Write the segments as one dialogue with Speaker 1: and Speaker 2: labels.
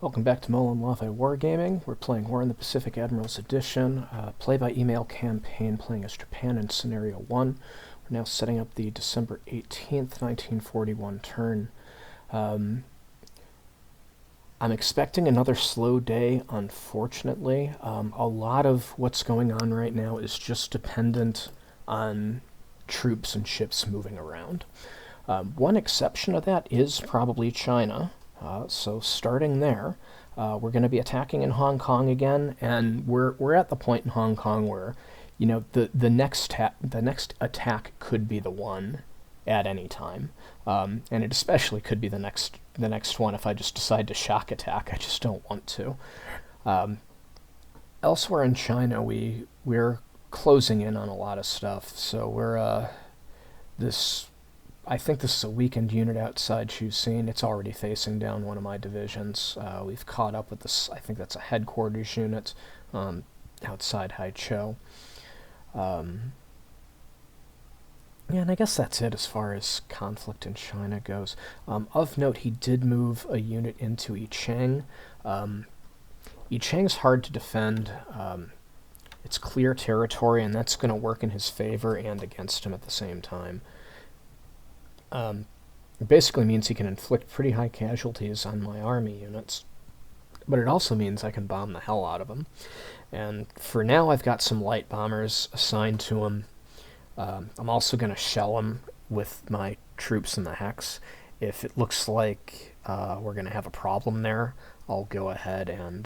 Speaker 1: Welcome back to Mullen Lafay Wargaming. We're playing War in the Pacific Admirals Edition, play-by-email campaign playing as Japan in Scenario 1. We're now setting up the December 18th, 1941 turn. I'm expecting another slow day, unfortunately. A lot of what's going on right now is just dependent on troops and ships moving around. One exception to that is probably China. So starting there, we're going to be attacking in Hong Kong again, and we're at the point in Hong Kong where, you know, the next attack could be the one at any time, and it especially could be the next one if I just decide to shock attack. I just don't want to. Elsewhere in China, we're closing in on a lot of stuff, so we're I think this is a weakened unit outside Chuxing. It's already facing down one of my divisions. We've caught up with this. I think that's a headquarters unit outside Haichou. Yeah, and I guess that's it as far as conflict in China goes. Of note, he did move a unit into Yicheng. Yicheng's hard to defend. It's clear territory, and that's going to work in his favor and against him at the same time. It basically means he can inflict pretty high casualties on my army units, but it also means I can bomb the hell out of them. And for now, I've got some light bombers assigned to him. I'm also going to shell him with my troops in the hex. If it looks like we're going to have a problem there, I'll go ahead and...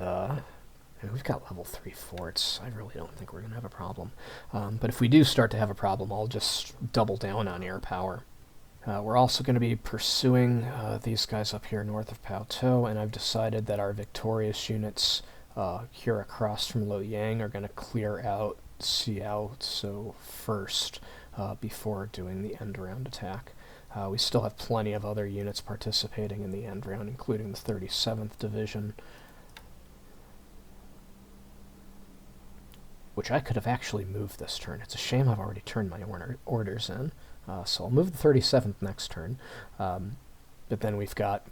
Speaker 1: we've got level 3 forts. I really don't think we're going to have a problem. But if we do start to have a problem, I'll just double down on air power. We're also going to be pursuing these guys up here north of Paotou, and I've decided that our victorious units here across from Luoyang are going to clear out Xiaozu first before doing the end-round attack. We still have plenty of other units participating in the end-round, including the 37th Division, which I could have actually moved this turn. It's a shame I've already turned my orders in. So I'll move the 37th next turn, but then we've got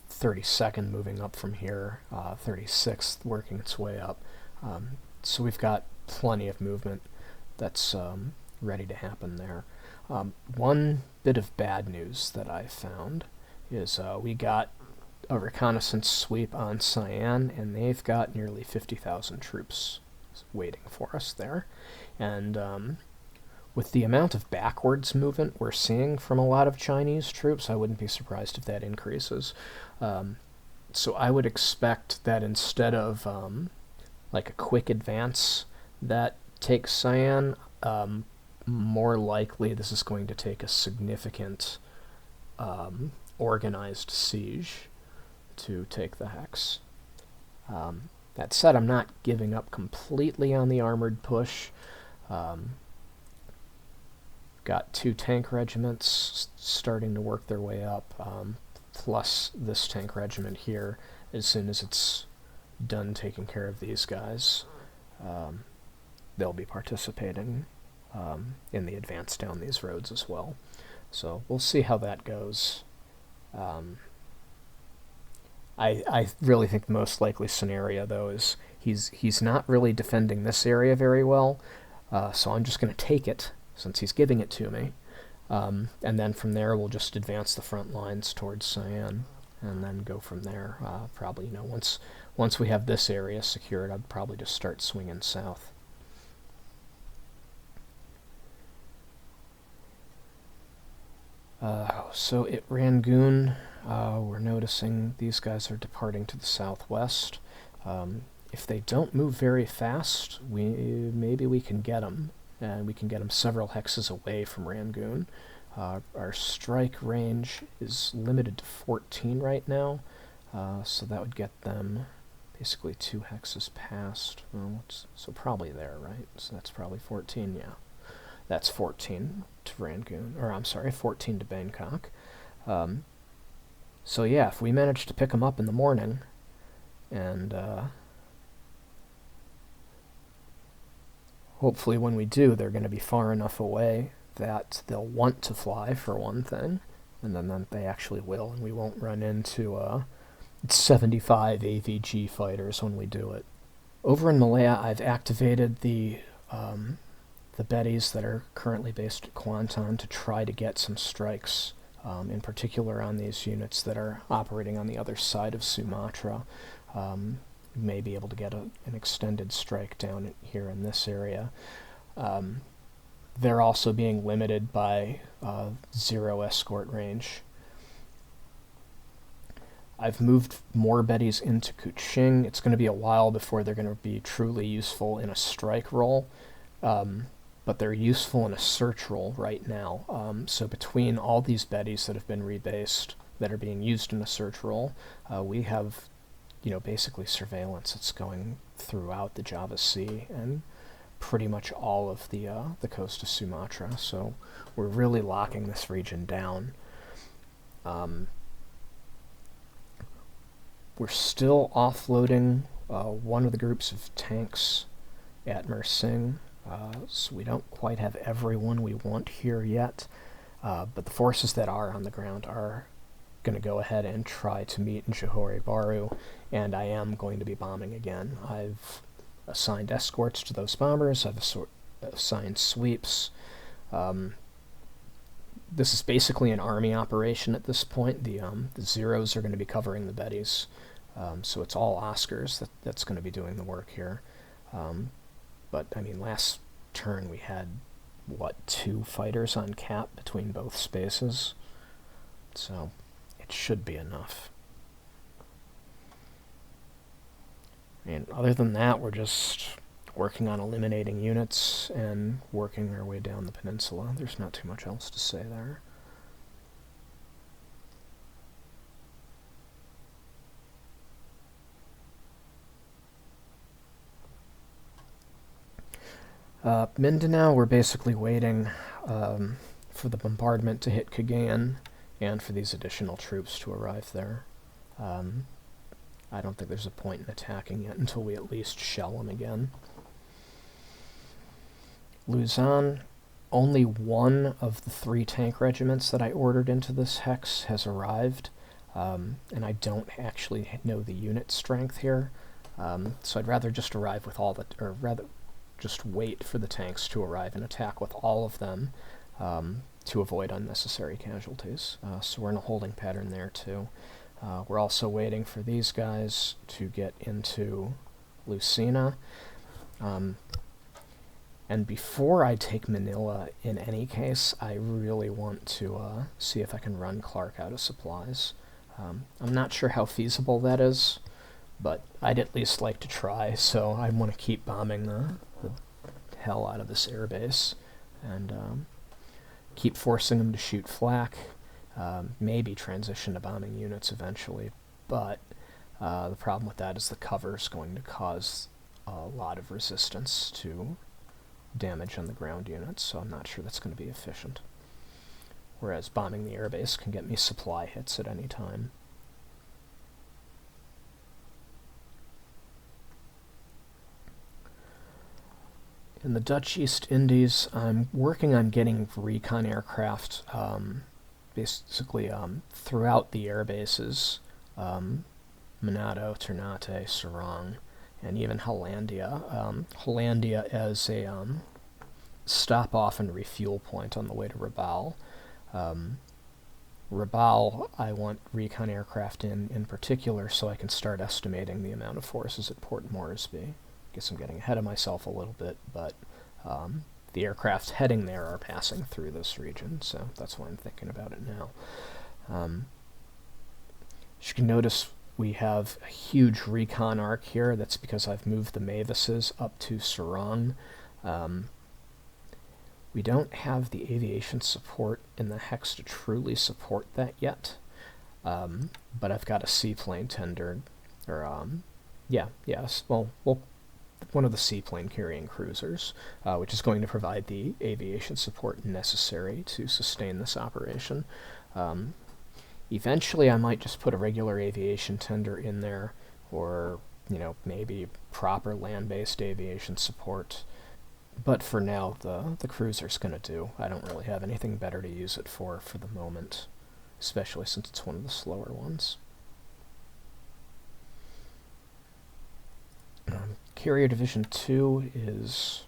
Speaker 1: 32nd moving up from here, 36th working its way up. So we've got plenty of movement that's ready to happen there. One bit of bad news that I found is we got a reconnaissance sweep on Cyan, and they've got nearly 50,000 troops waiting for us there. And with the amount of backwards movement we're seeing from a lot of Chinese troops, I wouldn't be surprised if that increases. So I would expect that instead of like a quick advance that takes Cyan, more likely this is going to take a significant organized siege to take the hex. That said, I'm not giving up completely on the armored push. Got 2 tank regiments starting to work their way up, plus this tank regiment here. As soon as it's done taking care of these guys, they'll be participating in the advance down these roads as well. So we'll see how that goes. I really think the most likely scenario, though, is he's not really defending this area very well, so I'm just going to take it, since he's giving it to me. And then from there, we'll just advance the front lines towards Cyan, and then go from there. Probably, once we have this area secured, I'd probably just start swinging south. So at Rangoon, we're noticing these guys are departing to the southwest. If they don't move very fast, maybe we can get them. And we can get them several hexes away from Rangoon. Our strike range is limited to 14 right now, so that would get them basically 2 hexes past. So probably there, right? So that's probably 14, yeah. That's 14 to Rangoon, or I'm sorry, 14 to Bangkok. So yeah, if we manage to pick them up in the morning, and hopefully when we do, they're going to be far enough away that they'll want to fly, for one thing, and then they actually will, and we won't run into It's 75 AVG fighters when we do it. Over in Malaya, I've activated the Bettys that are currently based at Kwanton to try to get some strikes, in particular on these units that are operating on the other side of Sumatra. May be able to get an extended strike down here in this area. They're also being limited by 0 escort range. I've moved more Bettys into Kuching. It's going to be a while before they're going to be truly useful in a strike role, but they're useful in a search role right now. So between all these Bettys that have been rebased, that are being used in a search role, we have, basically surveillance that's going throughout the Java Sea and pretty much all of the coast of Sumatra. So we're really locking this region down. We're still offloading one of the groups of tanks at Mersing, so we don't quite have everyone we want here yet, but the forces that are on the ground are going to go ahead and try to meet in Johore Baru, and I am going to be bombing again. I've assigned escorts to those bombers, I've assigned sweeps. This is basically an army operation at this point. The Zeros are going to be covering the Bettys, so it's all Oscars that's going to be doing the work here. But, last turn we had, 2 fighters on cap between both spaces? So it should be enough. And other than that, we're just working on eliminating units and working our way down the peninsula. There's not too much else to say there. Mindanao, we're basically waiting for the bombardment to hit Cagayan and for these additional troops to arrive there. I don't think there's a point in attacking it until we at least shell them again. Luzon, only one of the 3 tank regiments that I ordered into this hex has arrived, and I don't actually know the unit strength here, so I'd rather just arrive with all the, or rather just wait for the tanks to arrive and attack with all of them to avoid unnecessary casualties. So we're in a holding pattern there too. We're also waiting for these guys to get into Lucena. And before I take Manila, in any case, I really want to see if I can run Clark out of supplies. I'm not sure how feasible that is, but I'd at least like to try, so I want to keep bombing the hell out of this airbase and keep forcing them to shoot flak, maybe transition to bombing units eventually, but the problem with that is the cover is going to cause a lot of resistance to damage on the ground units, so I'm not sure that's going to be efficient. Whereas bombing the airbase can get me supply hits at any time. In the Dutch East Indies, I'm working on getting recon aircraft basically throughout the air bases, Manado, Ternate, Sarang, and even Hollandia. Hollandia as a stop-off and refuel point on the way to Rabaul. Rabaul, I want recon aircraft in particular so I can start estimating the amount of forces at Port Moresby. Guess I'm getting ahead of myself a little bit, but the aircraft heading there are passing through this region, so that's why I'm thinking about it now. As you can notice, we have a huge recon arc here. That's because I've moved the Mavises up to Sarang. We don't have the aviation support in the hex to truly support that yet, but I've got a seaplane tendered, or one of the seaplane carrying cruisers, which is going to provide the aviation support necessary to sustain this operation. Eventually I might just put a regular aviation tender in there, or maybe proper land-based aviation support. But for now, the cruiser's going to do. I don't really have anything better to use it for the moment, especially since it's one of the slower ones. Carrier Division 2 is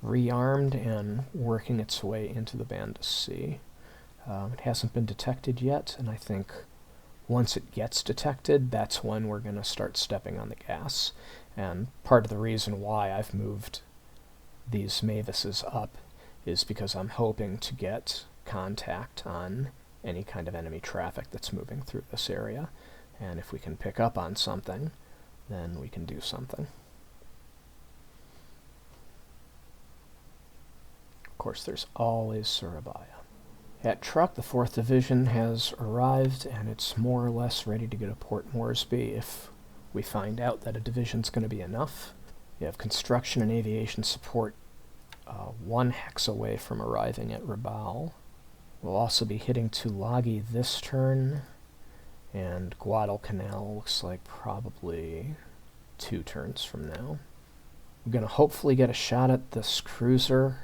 Speaker 1: rearmed and working its way into the band to sea. It hasn't been detected yet, and I think once it gets detected, that's when we're going to start stepping on the gas. And part of the reason why I've moved these Mavises up is because I'm hoping to get contact on any kind of enemy traffic that's moving through this area. And if we can pick up on something, then we can do something. Of course, there's always Surabaya. At Truck, the 4th Division has arrived, and it's more or less ready to go to Port Moresby if we find out that a division's going to be enough. You have construction and aviation support 1 hex away from arriving at Rabaul. We'll also be hitting Tulagi this turn, and Guadalcanal looks like probably 2 turns from now. We're going to hopefully get a shot at this cruiser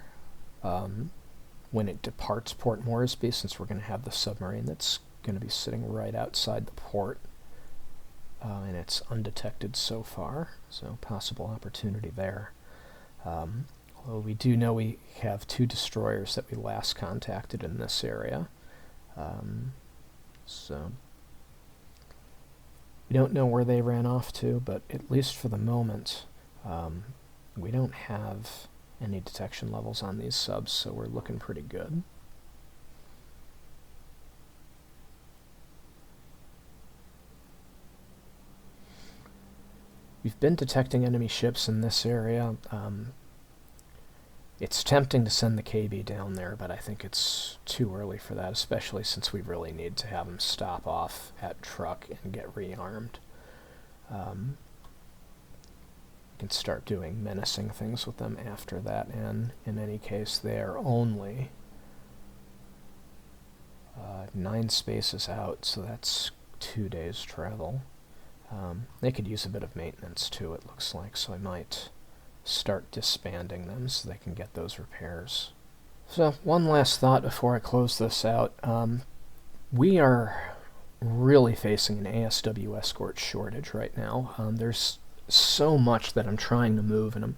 Speaker 1: when it departs Port Moresby, since we're going to have the submarine that's going to be sitting right outside the port, and it's undetected so far, so possible opportunity there. Well, we do know we have 2 destroyers that we last contacted in this area, so we don't know where they ran off to, but at least for the moment, we don't have any detection levels on these subs, so we're looking pretty good. We've been detecting enemy ships in this area. It's tempting to send the KB down there, but I think it's too early for that, especially since we really need to have them stop off at Truck and get rearmed. Can start doing menacing things with them after that, and in any case they are only 9 spaces out, so that's 2 days travel. They could use a bit of maintenance too, it looks like, so I might start disbanding them so they can get those repairs. So one last thought before I close this out. We are really facing an ASW escort shortage right now. There's so much that I'm trying to move, and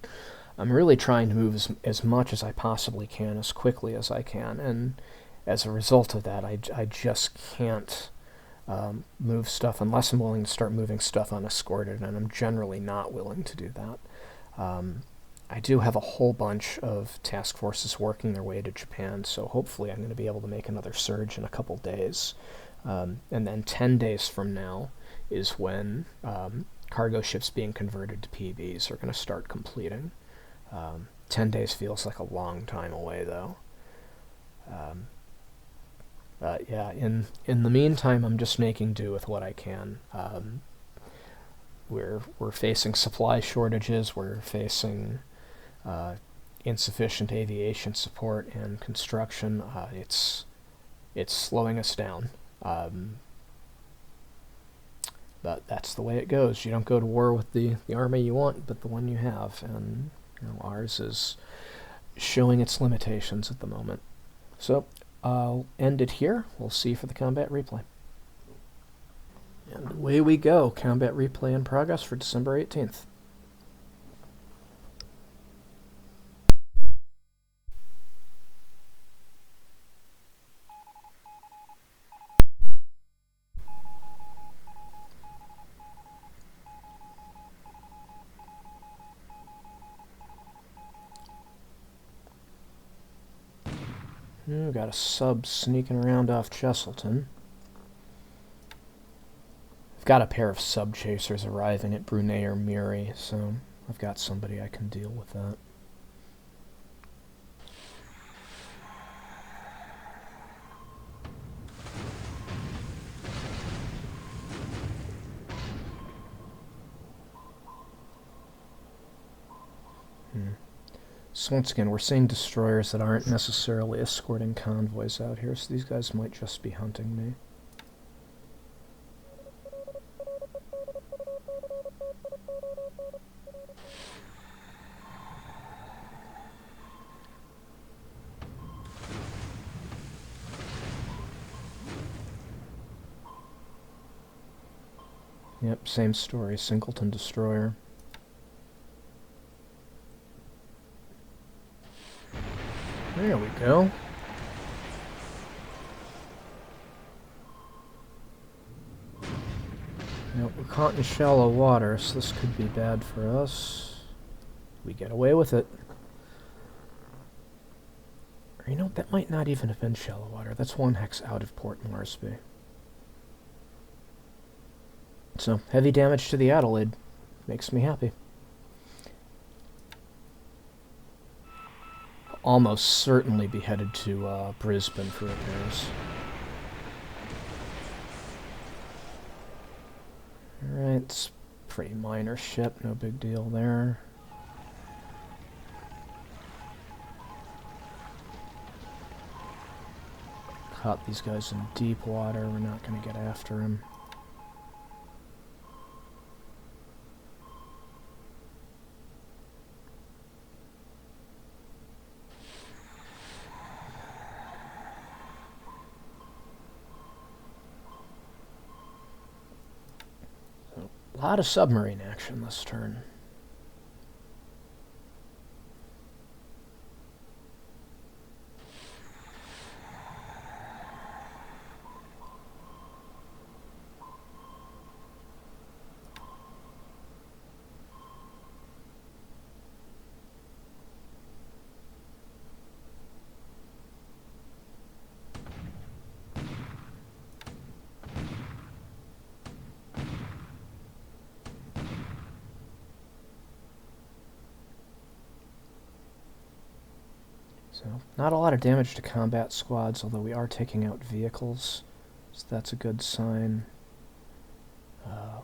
Speaker 1: I'm really trying to move as much as I possibly can, as quickly as I can, and as a result of that, I just can't move stuff unless I'm willing to start moving stuff unescorted, and I'm generally not willing to do that. I do have a whole bunch of task forces working their way to Japan, so hopefully I'm going to be able to make another surge in a couple days. And then 10 days from now is when cargo ships being converted to PBs are going to start completing. 10 days feels like a long time away, though. But yeah, in the meantime, I'm just making do with what I can. We're facing supply shortages, we're facing insufficient aviation support and construction. It's slowing us down. But that's the way it goes. You don't go to war with the army you want, but the one you have. And ours is showing its limitations at the moment. So I'll end it here. We'll see you for the combat replay. And away we go. Combat replay in progress for December 18th. Got a sub sneaking around off Chesilton. I've got a pair of sub chasers arriving at Brunei or Muri, so I've got somebody I can deal with that. So once again, we're seeing destroyers that aren't necessarily escorting convoys out here, so these guys might just be hunting me. Yep, same story, Singleton destroyer. There we go. Now, we're caught in shallow water, so this could be bad for us. We get away with it. Or, you know, that might not even have been shallow water. That's 1 hex out of Port Moresby. So, heavy damage to the Adelaide. Makes me happy. Almost certainly be headed to Brisbane for repairs. Alright, it's a pretty minor ship, no big deal there. Caught these guys in deep water, we're not going to get after him. A lot of submarine action this turn. So, not a lot of damage to combat squads, although we are taking out vehicles, so that's a good sign.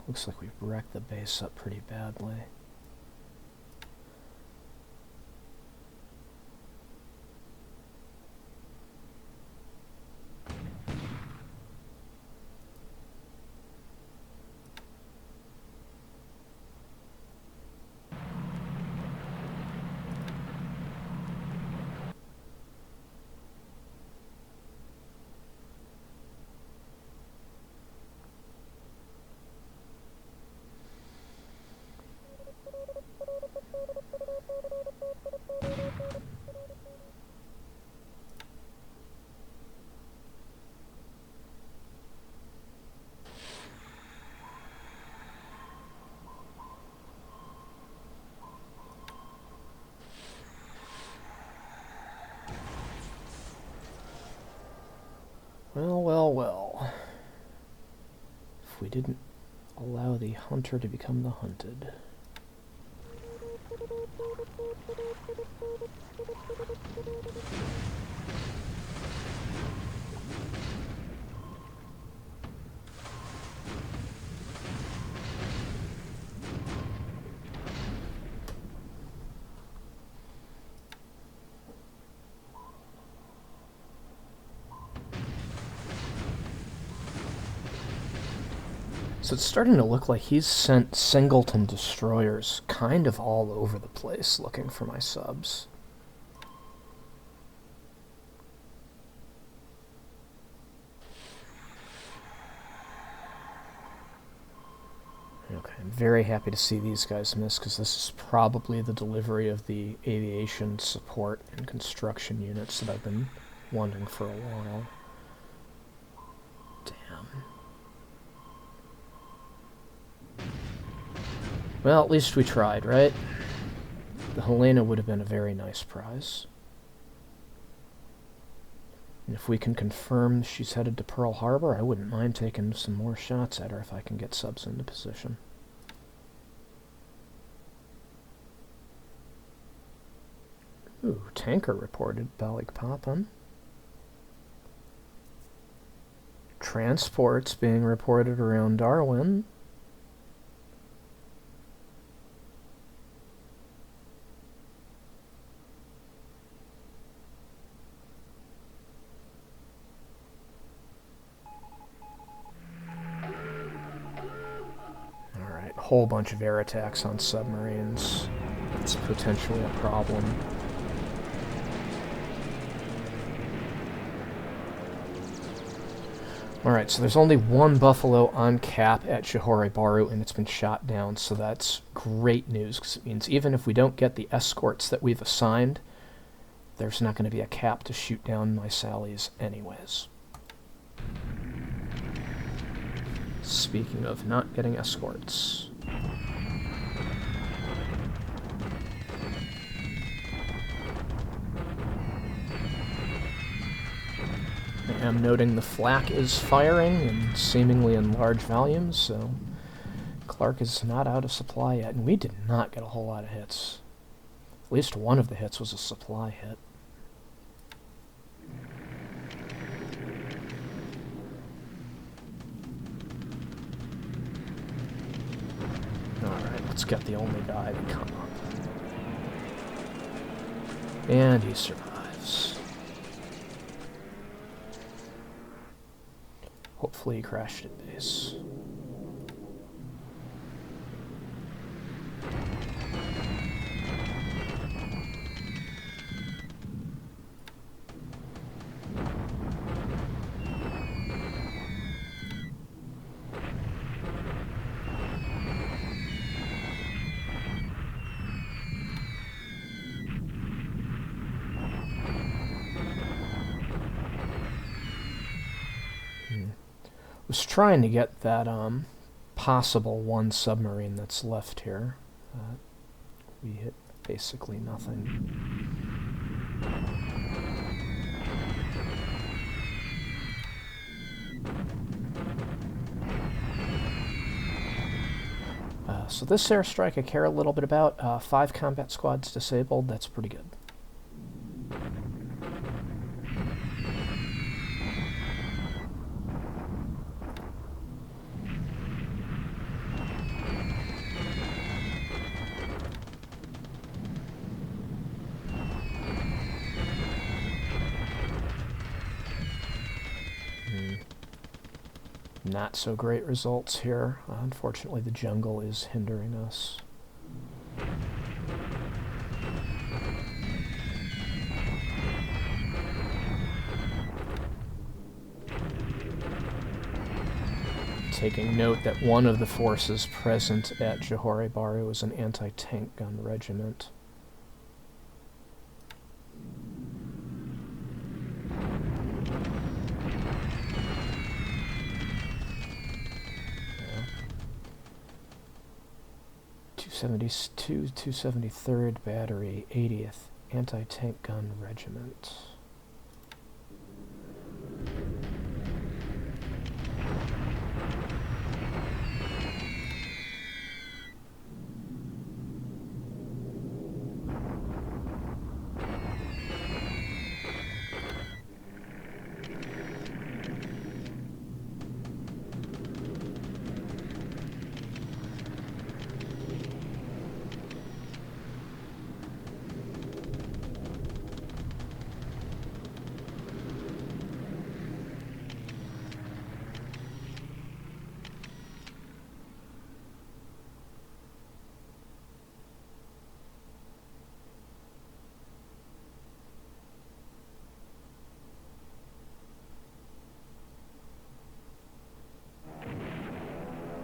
Speaker 1: Looks like we've wrecked the base up pretty badly. Well, well, well. If we didn't allow the hunter to become the hunted. So it's starting to look like he's sent singleton destroyers kind of all over the place looking for my subs. Okay, I'm very happy to see these guys miss, because this is probably the delivery of the aviation support and construction units that I've been wanting for a while. Damn. Well, at least we tried, right? The Helena would have been a very nice prize. And if we can confirm she's headed to Pearl Harbor, I wouldn't mind taking some more shots at her if I can get subs into position. Ooh, tanker reported Balikpapan. Transports being reported around Darwin. Whole bunch of air attacks on submarines. It's potentially a problem. Alright, so there's only one Buffalo on cap at Johore Bahru, and it's been shot down, so that's great news, because it means even if we don't get the escorts that we've assigned, there's not going to be a cap to shoot down my sallies anyways. Speaking of not getting escorts. I am noting the flak is firing, and seemingly in large volumes, so Clark is not out of supply yet, and we did not get a whole lot of hits. At least one of the hits was a supply hit. Alright, let's get the only guy to come up. And he survives. Hopefully he crashed at base. Was trying to get that possible one submarine that's left here. We hit basically nothing. So this airstrike I care a little bit about. 5 combat squads disabled, that's pretty good. Not so great results here. Unfortunately, the jungle is hindering us. Taking note that one of the forces present at Johore Baru is an anti-tank gun regiment. Yeah. 273rd Battery, 80th Anti-Tank Gun Regiment.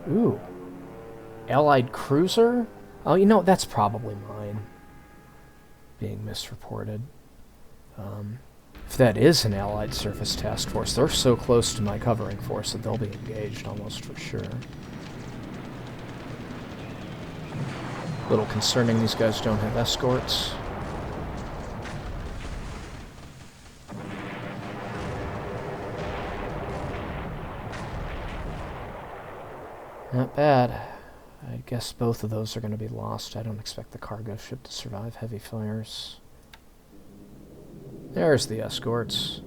Speaker 1: Ooh. Allied cruiser? Oh, you know, that's probably mine. Being misreported. If that is an Allied surface task force, they're so close to my covering force that they'll be engaged almost for sure. A little concerning these guys don't have escorts. Not bad. I guess both of those are going to be lost. I don't expect the cargo ship to survive heavy fires. There's the escorts.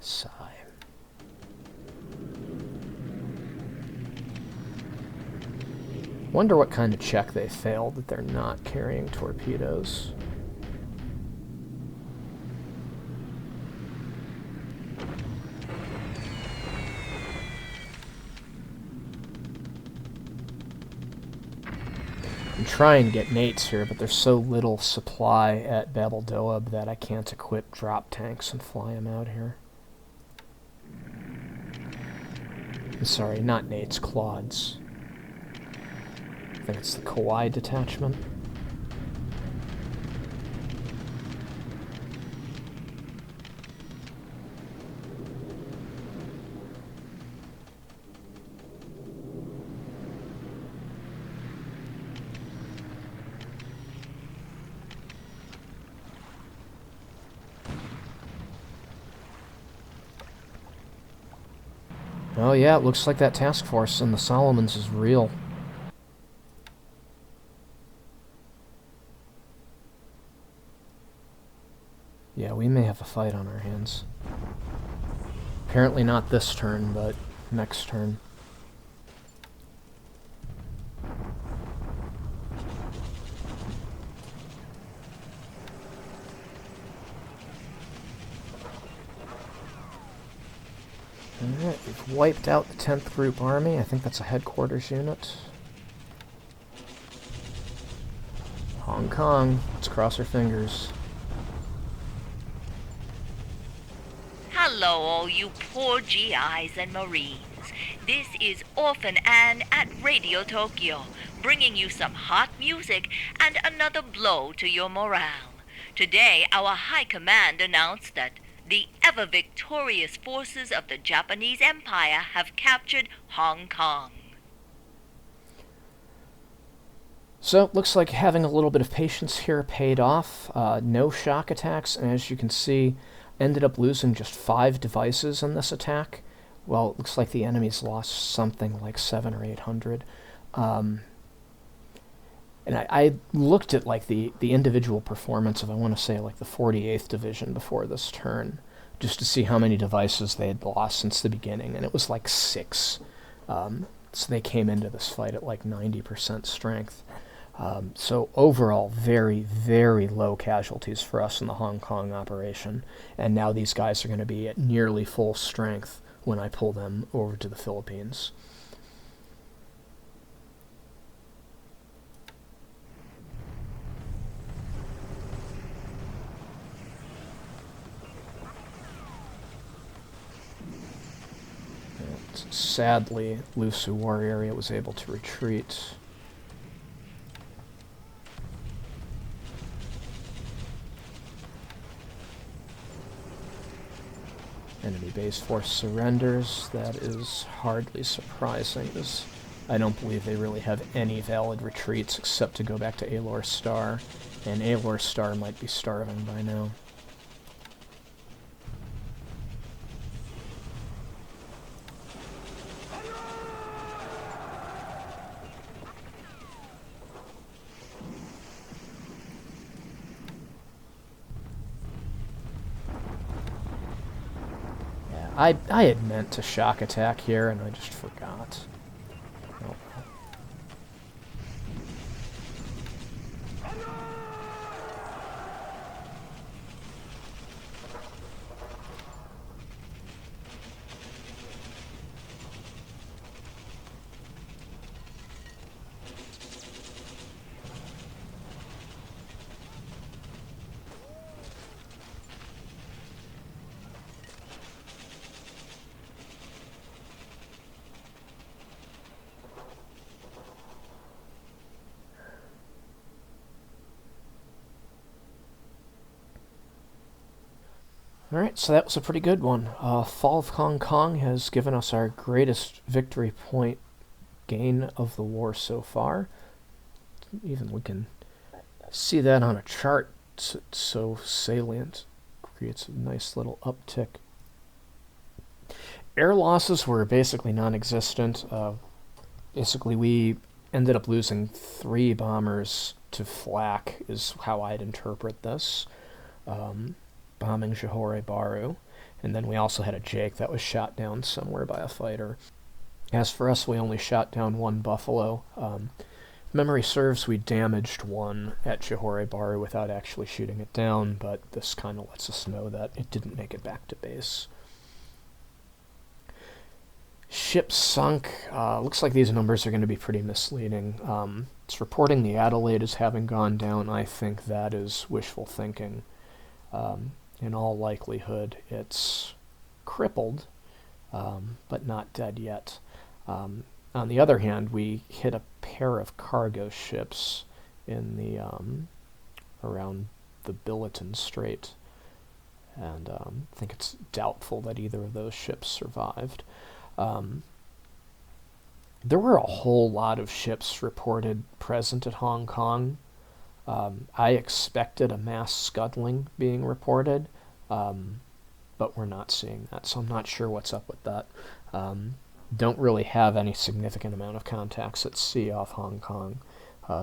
Speaker 1: Sigh. Wonder what kind of check they failed that they're not carrying torpedoes. I'm trying to get nates here, but there's so little supply at Bab el-Doab that I can't equip drop tanks and fly them out here. I'm sorry, not Nates, Claudes. I think it's the Kauai detachment. Oh yeah, it looks like that task force in the Solomons is real. Yeah, we may have a fight on our hands. Apparently not this turn, but next turn. Alright, we've wiped out the 10th Group Army. I think that's a headquarters unit. Hong Kong. Let's cross our fingers.
Speaker 2: Hello, all you poor GIs and Marines. This is Orphan Anne at Radio Tokyo, bringing you some hot music and another blow to your morale. Today, our High Command announced that the ever-victorious forces of the Japanese Empire have captured Hong Kong.
Speaker 1: So, looks like having a little bit of patience here paid off. No shock attacks, and as you can see, ended up losing just 5 devices in this attack. Well, it looks like the enemy's lost something like 700 or 800. And I looked at like the individual performance of, I want to say, like the 48th Division before this turn, just to see how many devices they had lost since the beginning, and it was like 6. So they came into this fight at like 90% strength. So overall, very, very low casualties for us in the Hong Kong operation, and now these guys are going to be at nearly full strength when I pull them over to the Philippines. Sadly, Lusu War Area was able to retreat. Enemy base force surrenders. That is hardly surprising, as I don't believe they really have any valid retreats except to go back to Alor Star, and Alor Star might be starving by now. I had meant to shock attack here, and I just forgot. Oh. Alright, so that was a pretty good one. Fall of Hong Kong has given us our greatest victory point gain of the war so far. Even we can see that on a chart. It's so salient. Creates a nice little uptick. Air losses were basically non-existent. Basically, we ended up losing 3 bombers to flak, is how I'd interpret this. Bombing Johore Baru, and then we also had a Jake that was shot down somewhere by a fighter. As for us, we only shot down 1 Buffalo. If memory serves, we damaged 1 at Johore Baru without actually shooting it down, but this kind of lets us know that it didn't make it back to base. Ship sunk. Looks like these numbers are going to be pretty misleading. It's reporting the Adelaide as having gone down. I think that is wishful thinking. In all likelihood, it's crippled, but not dead yet. On the other hand, we hit a pair of cargo ships in the around the Billiton Strait, and I think it's doubtful that either of those ships survived. There were a whole lot of ships reported present at Hong Kong. I expected a mass scuttling being reported, but we're not seeing that, so I'm not sure what's up with that. Don't really have any significant amount of contacts at sea off Hong Kong,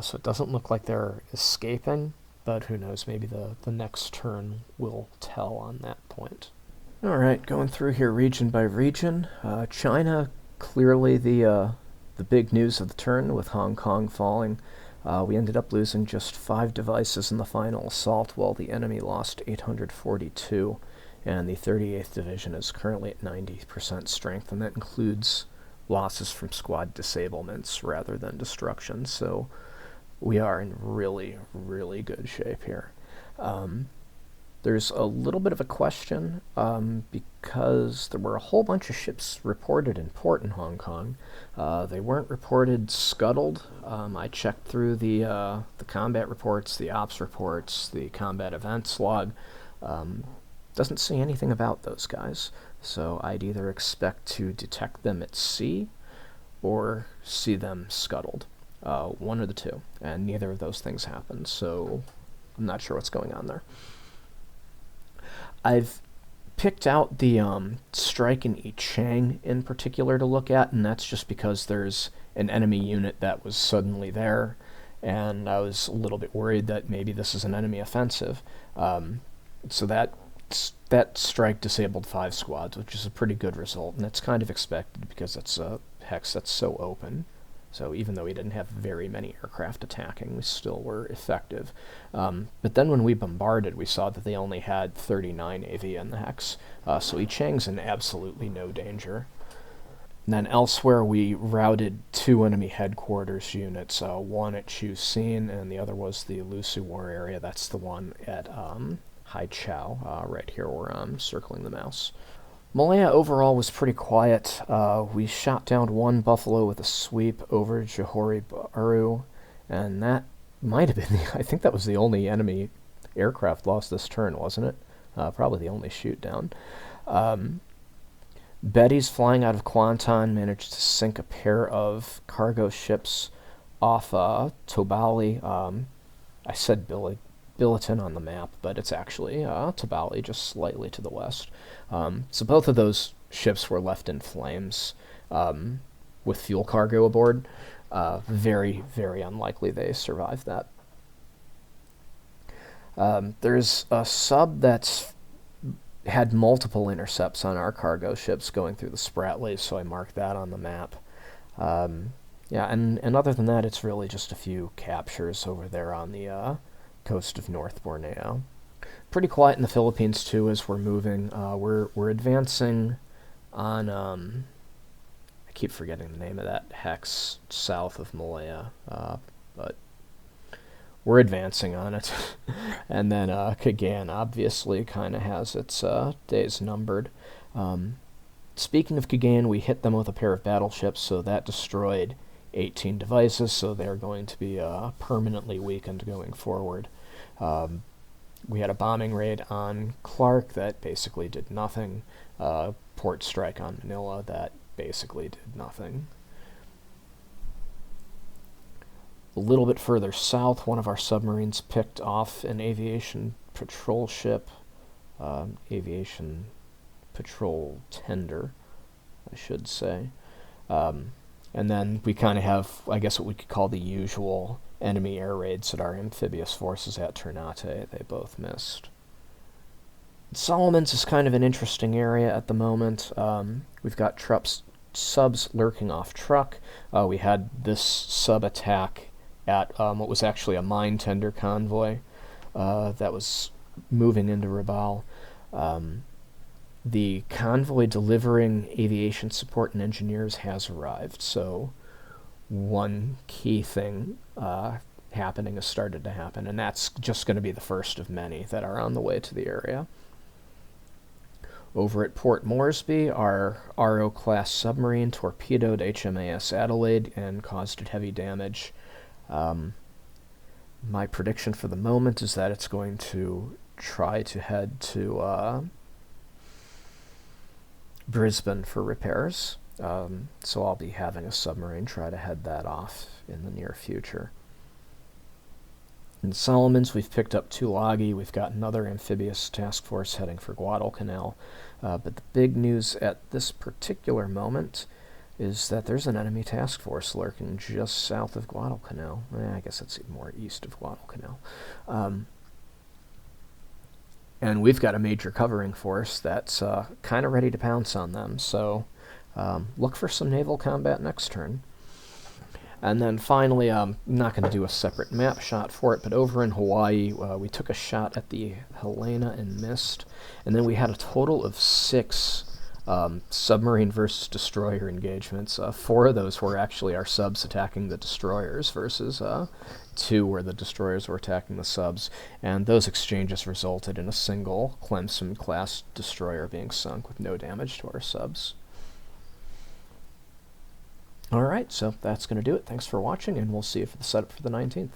Speaker 1: so it doesn't look like they're escaping, but who knows, maybe the next turn will tell on that point. Alright, going through here region by region. China, clearly the big news of the turn, with Hong Kong falling. We ended up losing just 5 devices in the final assault, while the enemy lost 842, and the 38th Division is currently at 90% strength, and that includes losses from squad disablements rather than destruction, so we are in really, really good shape here. There's a little bit of a question, because there were a whole bunch of ships reported in port in Hong Kong. They weren't reported scuttled. I checked through the combat reports, the ops reports, the combat events log. Doesn't say anything about those guys, so I'd either expect to detect them at sea or see them scuttled. One or the two, and neither of those things happened, so I'm not sure what's going on there. I've picked out the strike in Yichang in particular to look at, and that's just because there's an enemy unit that was suddenly there, and I was a little bit worried that maybe this is an enemy offensive. So that strike disabled 5 squads, which is a pretty good result, and it's kind of expected because it's a hex that's so open. So even though we didn't have very many aircraft attacking, we still were effective. But then when we bombarded, we saw that they only had 39 AV in the hex. So Yichang's in absolutely no danger. And then elsewhere, we routed 2 enemy headquarters units, one at Chuxin, and the other was the Lusu War area. That's the one at Haichao, right here where I'm circling the mouse. Malaya overall was pretty quiet. We shot down 1 Buffalo with a sweep over Johori Baru, and that might have been I think that was the only enemy aircraft lost this turn, wasn't it? Probably the only shoot down. Betty's flying out of Kuantan managed to sink a pair of cargo ships off Tobali. I said Billiton on the map, but it's actually Tobali, just slightly to the west. So both of those ships were left in flames with fuel cargo aboard. Very, very unlikely they survived that. There's a sub that's had multiple intercepts on our cargo ships going through the Spratlys, so I marked that on the map. Yeah, and other than that, it's really just a few captures over there on the coast of North Borneo. Pretty quiet in the Philippines too as we're moving. We're advancing on I keep forgetting the name of that hex south of Malaya, but we're advancing on it. And then Kagan obviously kind of has its days numbered. Speaking of Kagan, we hit them with a pair of battleships, so that destroyed 18 devices, so they're going to be permanently weakened going forward. We had a bombing raid on Clark that basically did nothing. Port strike on Manila that basically did nothing. A little bit further south, one of our submarines picked off an aviation patrol ship, aviation patrol tender, I should say. And then we kind of have, I guess, what we could call the usual enemy air raids at our amphibious forces at Ternate. They both missed. Solomons is kind of an interesting area at the moment. We've got subs lurking off truck. We had this sub attack at what was actually a mine tender convoy that was moving into Rabaul. The convoy delivering aviation support and engineers has arrived, so one key thing happening has started to happen, and that's just going to be the first of many that are on the way to the area. Over at Port Moresby, our RO-class submarine torpedoed HMAS Adelaide and caused it heavy damage. My prediction for the moment is that it's going to try to head to Brisbane for repairs. So I'll be having a submarine try to head that off in the near future. In Solomons, we've picked up 2 Loggy. We've got another amphibious task force heading for Guadalcanal. But the big news at this particular moment is that there's an enemy task force lurking just south of Guadalcanal. I guess it's more east of Guadalcanal. And we've got a major covering force that's kind of ready to pounce on them. So look for some naval combat next turn. And then finally, I'm not going to do a separate map shot for it, but over in Hawaii, we took a shot at the Helena and missed, and then we had a total of 6 submarine versus destroyer engagements. 4 of those were actually our subs attacking the destroyers versus 2 where the destroyers were attacking the subs, and those exchanges resulted in a single Clemson-class destroyer being sunk with no damage to our subs. Alright, so that's going to do it. Thanks for watching, and we'll see you for the setup for the 19th.